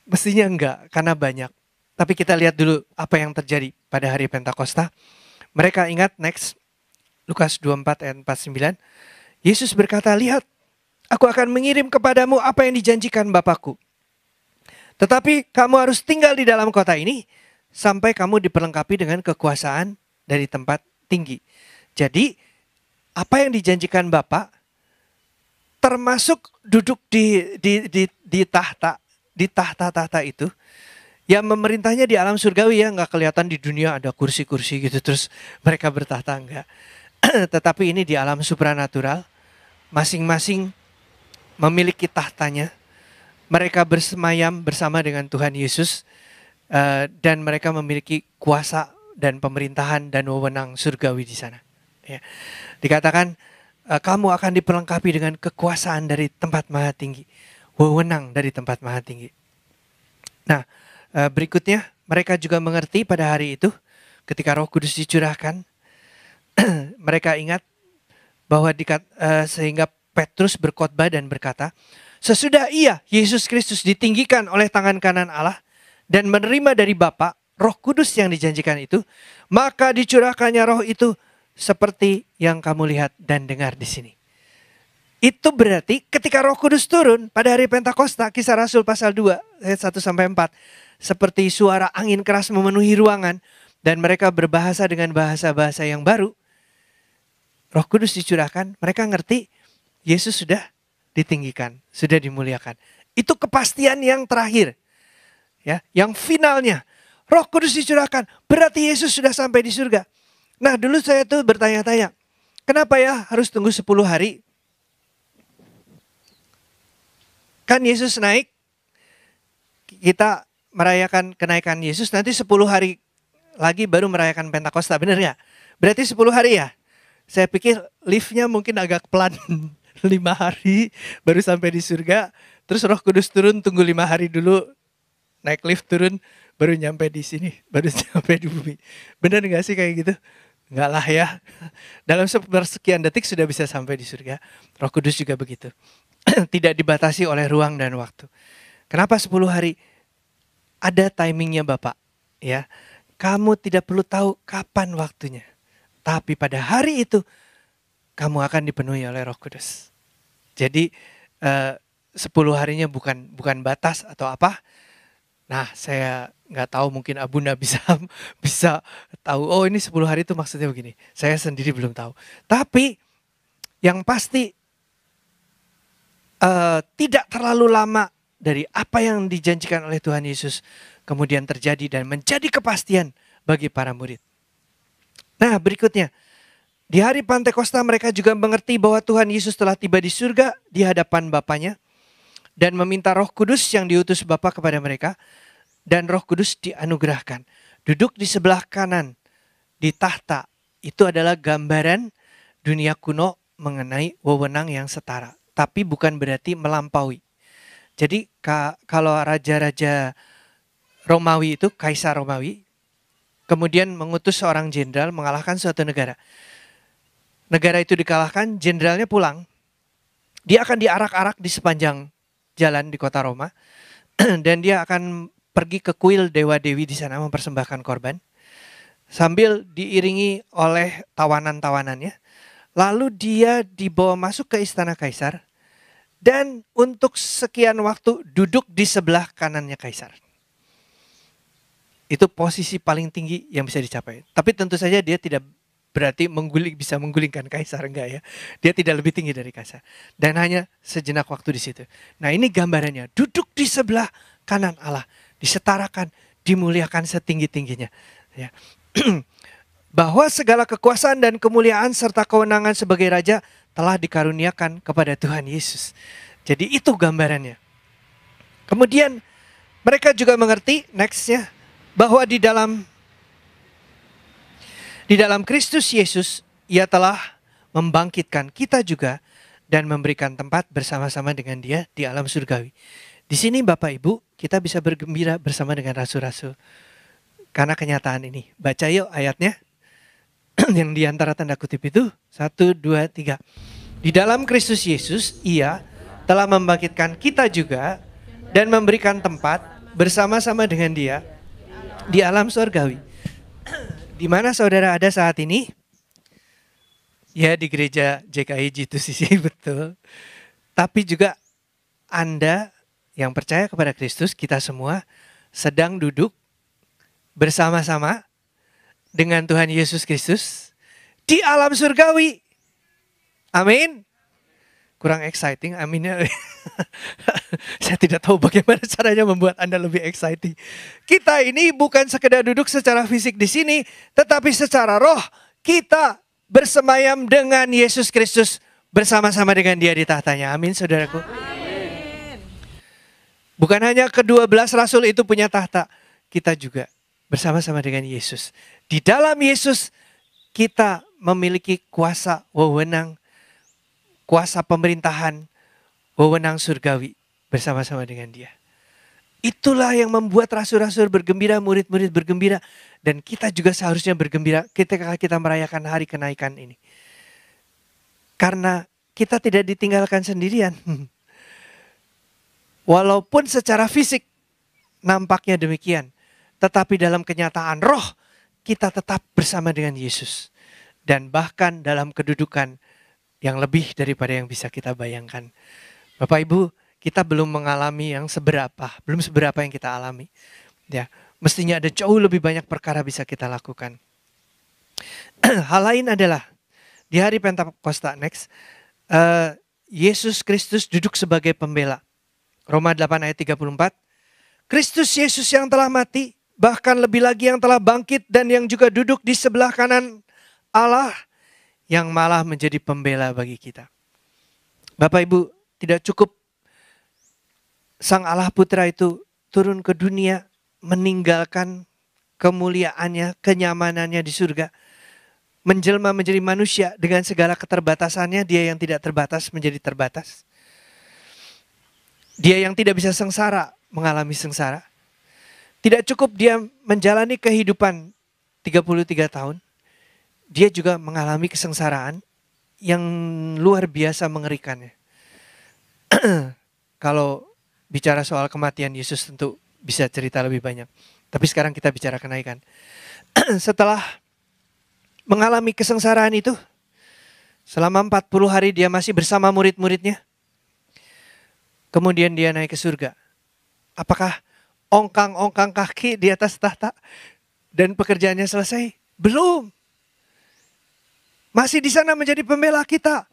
Mestinya enggak, karena banyak. Tapi kita lihat dulu apa yang terjadi pada hari Pentakosta. Mereka ingat, next, Lukas 24 ayat 49. Yesus berkata, lihat, aku akan mengirim kepadamu apa yang dijanjikan Bapakku. Tetapi kamu harus tinggal di dalam kota ini, sampai kamu diperlengkapi dengan kekuasaan dari tempat tinggi. Jadi, apa yang dijanjikan Bapak, termasuk duduk di tahta, di tahta-tahta itu, yang memerintahnya di alam surgawi ya, nggak kelihatan di dunia ada kursi-kursi gitu terus mereka bertahta, enggak. Tetapi ini di alam supranatural, masing-masing memiliki tahtanya. Mereka bersemayam bersama dengan Tuhan Yesus, dan mereka memiliki kuasa dan pemerintahan dan wewenang surgawi di sana. Ya. Dikatakan kamu akan diperlengkapi dengan kekuasaan dari tempat maha tinggi. Wewenang dari tempat maha tinggi. Nah, berikutnya mereka juga mengerti pada hari itu ketika Roh Kudus dicurahkan, mereka ingat bahwa sehingga Petrus berkhotbah dan berkata, sesudah ia Yesus Kristus ditinggikan oleh tangan kanan Allah dan menerima dari Bapa Roh Kudus yang dijanjikan itu, maka dicurahkannya Roh itu seperti yang kamu lihat dan dengar di sini. Itu berarti ketika Roh Kudus turun pada hari Pentakosta, Kisah Rasul pasal 2 ayat 1-4, seperti suara angin keras memenuhi ruangan dan mereka berbahasa dengan bahasa-bahasa yang baru. Roh Kudus dicurahkan, mereka ngerti Yesus sudah ditinggikan, sudah dimuliakan. Itu kepastian yang terakhir. Ya, yang finalnya. Roh Kudus dicurahkan, berarti Yesus sudah sampai di surga. Nah, dulu saya tuh bertanya-tanya, kenapa ya harus tunggu 10 hari? Kan Yesus naik, kita merayakan kenaikan Yesus nanti 10 hari lagi baru merayakan Pentakosta, benar nggak? Berarti 10 hari ya? Saya pikir liftnya mungkin agak pelan. 5 hari baru sampai di surga. Terus Roh Kudus turun, tunggu 5 hari dulu. Naik lift turun, baru nyampe di sini. Baru nyampe di bumi. Benar nggak sih kayak gitu? Enggak lah ya. Dalam sekian detik sudah bisa sampai di surga. Roh Kudus juga begitu. Tidak dibatasi oleh ruang dan waktu. Kenapa 10 hari? Ada timingnya Bapak. Ya, kamu tidak perlu tahu kapan waktunya. Tapi pada hari itu, kamu akan dipenuhi oleh Roh Kudus. Jadi 10 harinya bukan batas atau apa. Nah, saya nggak tahu, mungkin Abunda bisa tahu. Oh, ini 10 hari itu maksudnya begini. Saya sendiri belum tahu. Tapi yang pasti tidak terlalu lama dari apa yang dijanjikan oleh Tuhan Yesus kemudian terjadi dan menjadi kepastian bagi para murid. Nah, berikutnya. Di hari Pantekosta mereka juga mengerti bahwa Tuhan Yesus telah tiba di surga di hadapan Bapanya dan meminta Roh Kudus yang diutus Bapa kepada mereka, dan Roh Kudus dianugerahkan. Duduk di sebelah kanan di tahta itu adalah gambaran dunia kuno mengenai wewenang yang setara, tapi bukan berarti melampaui. Jadi kalau raja-raja Romawi itu, kaisar Romawi, kemudian mengutus seorang jenderal mengalahkan suatu negara. Negara itu dikalahkan, jenderalnya pulang. Dia akan diarak-arak di sepanjang jalan di kota Roma. Dan dia akan pergi ke kuil dewa-dewi di sana mempersembahkan korban. Sambil diiringi oleh tawanan-tawanannya. Lalu dia dibawa masuk ke istana kaisar. Dan untuk sekian waktu duduk di sebelah kanannya kaisar. Itu posisi paling tinggi yang bisa dicapai. Tapi tentu saja dia tidak berarti bisa menggulingkan kaisar, enggak ya. Dia tidak lebih tinggi dari kaisar. Dan hanya sejenak waktu di situ. Nah, ini gambarannya. Duduk di sebelah kanan Allah. Disetarakan, dimuliakan setinggi-tingginya. Ya. Bahwa segala kekuasaan dan kemuliaan serta kewenangan sebagai raja telah dikaruniakan kepada Tuhan Yesus. Jadi itu gambarannya. Kemudian mereka juga mengerti, nextnya, bahwa di dalam Kristus Yesus, Ia telah membangkitkan kita juga dan memberikan tempat bersama-sama dengan Dia di alam surgawi. Di sini Bapak Ibu, kita bisa bergembira bersama dengan rasul-rasul. Karena kenyataan ini. Baca yuk ayatnya. Yang di antara tanda kutip itu, 1, 2, 3. Di dalam Kristus Yesus, Ia telah membangkitkan kita juga dan memberikan tempat bersama-sama dengan Dia di alam surgawi. Di mana saudara ada saat ini? Ya, di gereja JKI G2CC, betul. Tapi juga Anda yang percaya kepada Kristus, kita semua sedang duduk bersama-sama dengan Tuhan Yesus Kristus di alam surgawi. Amin. Kurang exciting, aminnya. Saya tidak tahu bagaimana caranya membuat Anda lebih exciting. Kita ini bukan sekedar duduk secara fisik di sini, tetapi secara roh kita bersemayam dengan Yesus Kristus bersama-sama dengan Dia di tahtanya. Amin, saudaraku. Amin. Bukan hanya ke-12 rasul itu punya tahta, kita juga bersama-sama dengan Yesus. Di dalam Yesus kita memiliki kuasa, wewenang, kuasa pemerintahan, wewenang surgawi bersama-sama dengan Dia. Itulah yang membuat rasul-rasul bergembira, murid-murid bergembira. Dan kita juga seharusnya bergembira ketika kita merayakan hari kenaikan ini. Karena kita tidak ditinggalkan sendirian. Walaupun secara fisik nampaknya demikian. Tetapi dalam kenyataan roh, kita tetap bersama dengan Yesus. Dan bahkan dalam kedudukan yang lebih daripada yang bisa kita bayangkan. Bapak Ibu, kita belum mengalami yang belum seberapa yang kita alami. Ya, mestinya ada jauh lebih banyak perkara bisa kita lakukan. Hal lain adalah di hari Pentakosta next, Yesus Kristus duduk sebagai pembela. Roma 8 ayat 34. Kristus Yesus yang telah mati, bahkan lebih lagi yang telah bangkit dan yang juga duduk di sebelah kanan Allah, yang malah menjadi pembela bagi kita. Bapak Ibu, tidak cukup Sang Allah Putra itu turun ke dunia meninggalkan kemuliaannya, kenyamanannya di surga. Menjelma menjadi manusia dengan segala keterbatasannya, dia yang tidak terbatas menjadi terbatas. Dia yang tidak bisa sengsara, mengalami sengsara. Tidak cukup dia menjalani kehidupan 33 tahun, dia juga mengalami kesengsaraan yang luar biasa mengerikannya. Kalau bicara soal kematian Yesus tentu bisa cerita lebih banyak. Tapi sekarang kita bicara kenaikan. Setelah mengalami kesengsaraan itu, selama 40 hari dia masih bersama murid-muridnya. Kemudian dia naik ke surga. Apakah ongkang-ongkang kaki di atas tahta dan pekerjaannya selesai? Belum. Masih di sana menjadi pembela kita.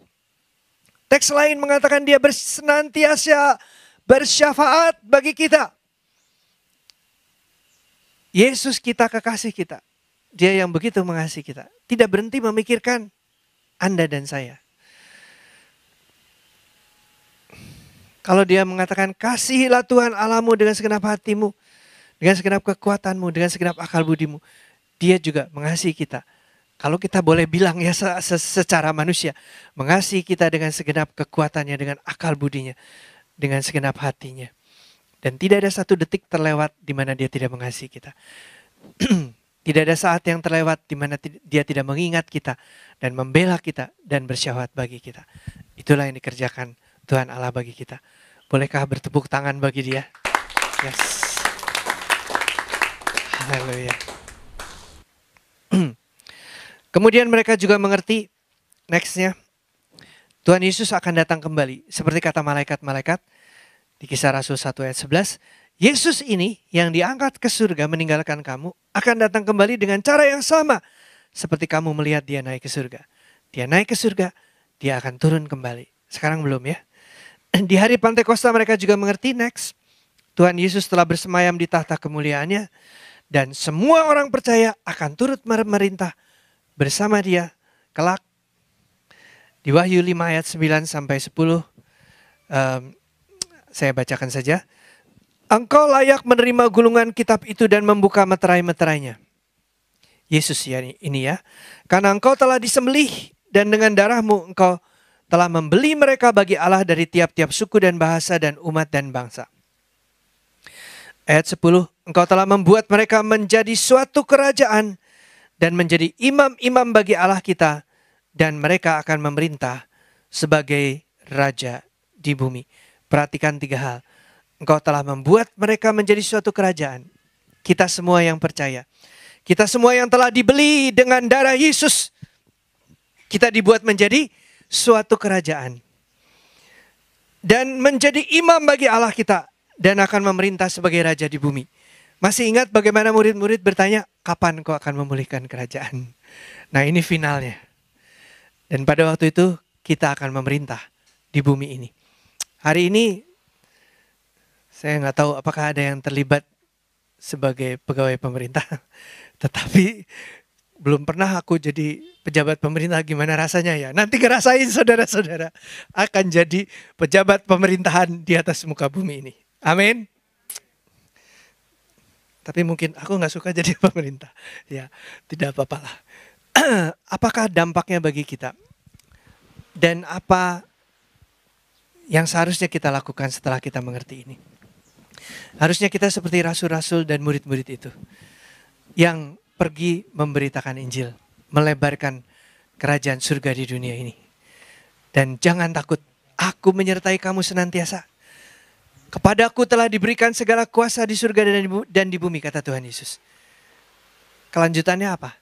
Teks lain mengatakan dia senantiasa bersyafaat bagi kita. Yesus kita, kekasih kita. Dia yang begitu mengasihi kita. Tidak berhenti memikirkan Anda dan saya. Kalau dia mengatakan, kasihilah Tuhan Allahmu dengan segenap hatimu, dengan segenap kekuatanmu, dengan segenap akal budimu. Dia juga mengasihi kita. Kalau kita boleh bilang ya secara manusia, mengasihi kita dengan segenap kekuatannya, dengan akal budinya, dengan segenap hatinya. Dan tidak ada satu detik terlewat di mana dia tidak mengasihi kita. Tidak ada saat yang terlewat di mana dia tidak mengingat kita dan membela kita dan bersyahwat bagi kita. Itulah yang dikerjakan Tuhan Allah bagi kita. Bolehkah bertepuk tangan bagi dia? Yes. Haleluya. Kemudian mereka juga mengerti, nextnya, Tuhan Yesus akan datang kembali. Seperti kata malaikat-malaikat di Kisah Rasul 1 ayat 11. Yesus ini yang diangkat ke surga meninggalkan kamu akan datang kembali dengan cara yang sama. Seperti kamu melihat dia naik ke surga. Dia naik ke surga, dia akan turun kembali. Sekarang belum ya. Di hari Pantekosta mereka juga mengerti, next. Tuhan Yesus telah bersemayam di tahta kemuliaannya. Dan semua orang percaya akan turut memerintah bersama dia kelak. Di Wahyu 5 ayat 9 sampai 10. Saya bacakan saja. Engkau layak menerima gulungan kitab itu dan membuka meterai-meterainya. Yesus ya ini ya. Karena engkau telah disembelih dan dengan darahmu engkau telah membeli mereka bagi Allah dari tiap-tiap suku dan bahasa dan umat dan bangsa. Ayat 10. Engkau telah membuat mereka menjadi suatu kerajaan dan menjadi imam-imam bagi Allah kita. Dan mereka akan memerintah sebagai raja di bumi. Perhatikan 3 hal. Engkau telah membuat mereka menjadi suatu kerajaan. Kita semua yang percaya. Kita semua yang telah dibeli dengan darah Yesus. Kita dibuat menjadi suatu kerajaan. Dan menjadi imam bagi Allah kita. Dan akan memerintah sebagai raja di bumi. Masih ingat bagaimana murid-murid bertanya, kapan kau akan memulihkan kerajaan? Nah ini finalnya. Dan pada waktu itu kita akan memerintah di bumi ini. Hari ini saya nggak tahu apakah ada yang terlibat sebagai pegawai pemerintah. Tetapi belum pernah aku jadi pejabat pemerintah, gimana rasanya ya. Nanti ngerasain saudara-saudara akan jadi pejabat pemerintahan di atas muka bumi ini. Amin. Tapi mungkin aku nggak suka jadi pemerintah. Ya tidak apa-apalah. Apakah dampaknya bagi kita? Dan apa yang seharusnya kita lakukan setelah kita mengerti ini? Harusnya kita seperti rasul-rasul dan murid-murid itu. Yang pergi memberitakan Injil. Melebarkan kerajaan surga di dunia ini. Dan jangan takut. Aku menyertai kamu senantiasa. Kepadaku telah diberikan segala kuasa di surga dan di bumi, kata Tuhan Yesus. Kelanjutannya apa?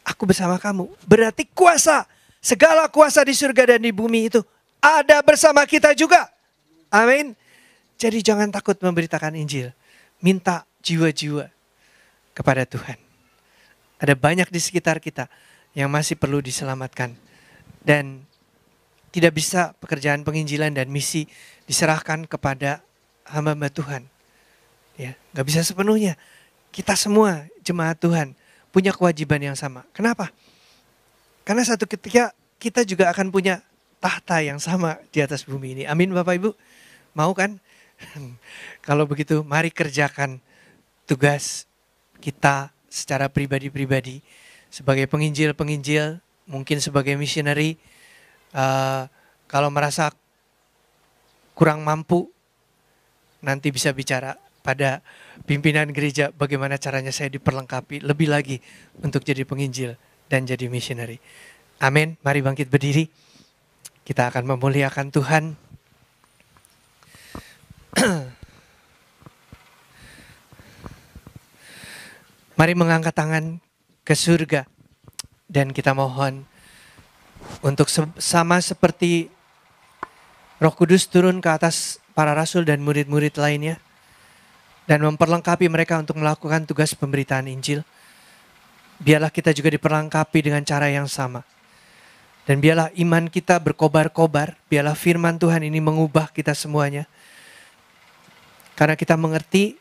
Aku bersama kamu. Berarti kuasa. Segala kuasa di surga dan di bumi itu ada bersama kita juga. Amin. Jadi jangan takut memberitakan Injil. Minta jiwa-jiwa kepada Tuhan. Ada banyak di sekitar kita yang masih perlu diselamatkan. Dan tidak bisa pekerjaan penginjilan dan misi diserahkan kepada hamba-hamba Tuhan. Ya, gak bisa sepenuhnya. Kita semua jemaat Tuhan punya kewajiban yang sama. Kenapa? Karena satu ketika kita juga akan punya tahta yang sama di atas bumi ini. Amin Bapak Ibu. Mau kan? Kalau begitu mari kerjakan tugas kita secara pribadi-pribadi, sebagai penginjil-penginjil, mungkin sebagai missionary, kalau merasa kurang mampu, nanti bisa bicara pada pimpinan gereja bagaimana caranya saya diperlengkapi lebih lagi untuk jadi penginjil dan jadi missionary. Amin. Mari bangkit berdiri. Kita akan memuliakan Tuhan. Mari mengangkat tangan ke surga dan kita mohon untuk sama seperti Roh Kudus turun ke atas para rasul dan murid-murid lainnya dan memperlengkapi mereka untuk melakukan tugas pemberitaan Injil. Biarlah kita juga diperlengkapi dengan cara yang sama. Dan biarlah iman kita berkobar-kobar, biarlah firman Tuhan ini mengubah kita semuanya. Karena kita mengerti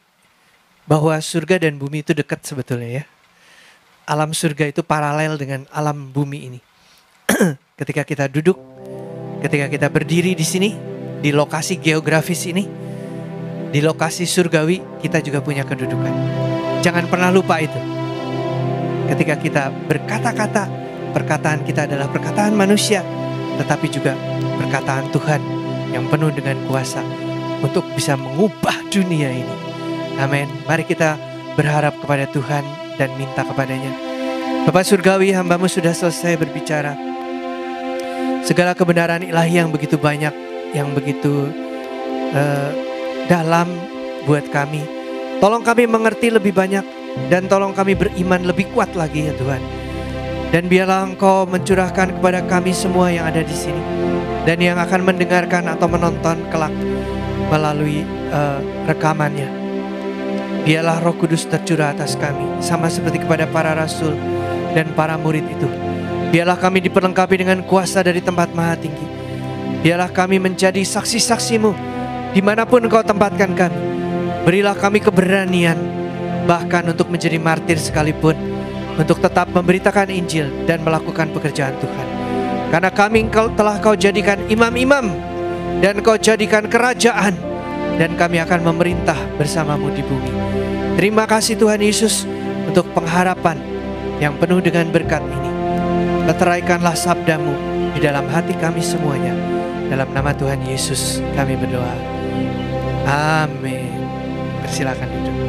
bahwa surga dan bumi itu dekat sebetulnya ya. Alam surga itu paralel dengan alam bumi ini. Ketika kita duduk, ketika kita berdiri di sini, di lokasi geografis ini, di lokasi surgawi, kita juga punya kedudukan. Jangan pernah lupa itu. Ketika kita berkata-kata, perkataan kita adalah perkataan manusia, tetapi juga perkataan Tuhan yang penuh dengan kuasa untuk bisa mengubah dunia ini. Amin. Mari kita berharap kepada Tuhan dan minta kepadanya. Bapa Surgawi, hamba-Mu sudah selesai berbicara. Segala kebenaran ilahi yang begitu banyak, yang begitu dalam buat kami. Tolong kami mengerti lebih banyak dan tolong kami beriman lebih kuat lagi ya Tuhan. Dan biarlah Engkau mencurahkan kepada kami semua yang ada di sini dan yang akan mendengarkan atau menonton kelak melalui rekamannya. Biarlah Roh Kudus tercurah atas kami, sama seperti kepada para rasul dan para murid itu. Biarlah kami diperlengkapi dengan kuasa dari tempat maha tinggi. Biarlah kami menjadi saksi-saksi-Mu dimanapun Engkau tempatkan kami. Berilah kami keberanian, bahkan untuk menjadi martir sekalipun, untuk tetap memberitakan Injil dan melakukan pekerjaan Tuhan. Karena kami telah Kau jadikan imam-imam dan Kau jadikan kerajaan, dan kami akan memerintah bersama-Mu di bumi. Terima kasih Tuhan Yesus untuk pengharapan yang penuh dengan berkat ini. Leteraikanlah sabda-Mu di dalam hati kami semuanya. Dalam nama Tuhan Yesus kami berdoa. Amin. Persilakan duduk.